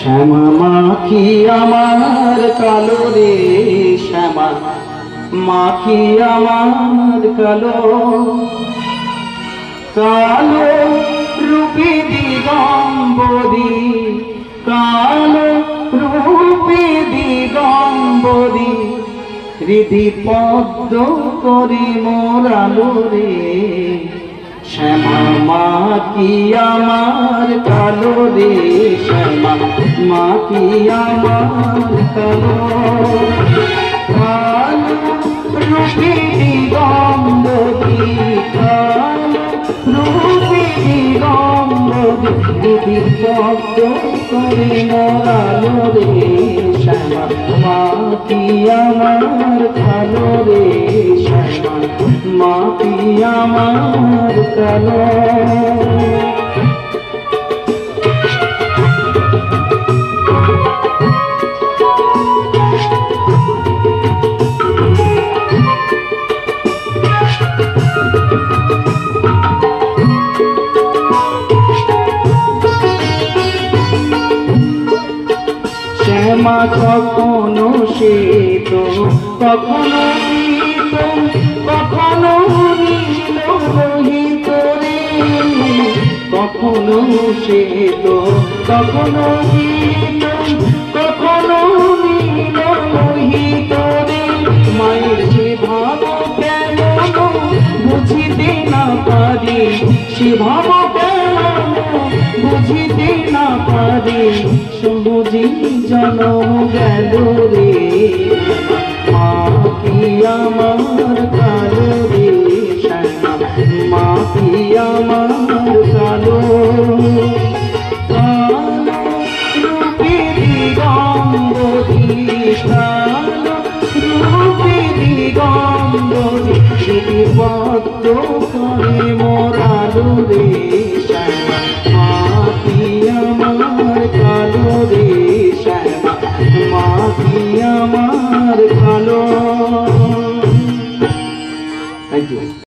শ্যামা মা কি আমার কালো রে, শ্যামা মা কি আমার কালো, কালো রূপী দিগম্বরী, কালো রূপী দিগম্বরী, হৃদি পদ্ম করি মোরালো রে। শ্যামা মা কি আমার কালো রে, শ্যামা মা কি আমার কালো, কালো রূপী দিগম্বরী, কালো রূপী দিগম্বরী, হৃদি পদ্ম করি মোরালো রে। শ্যামা মা কি আমার কালো রে, শ্যামা মা কি আমার কালো। শ্যামা কখনো শ্বেত, কখনো নীত, কখনো নীল লোহিত রে, কখনো শ্বেত, কখনো নীত, কখনো নীল লোহিত রে। মায়ের সে ভাব কেন বুঝিতে না পারি, সে ভাব কেন বুঝিতে না পারি, সবুজি জনম গেল রে। মা কি আমার কালো রে, শ্যামা মা কি আমার কালো, কালো রূপী দিগম্বরী, কালো রূপী দিগম্বরী, হৃদি পদ্ম করে মোরালো রে। শ্যামা মা কি আমার কালো রে, শ্যামা মা কি আমার কালো।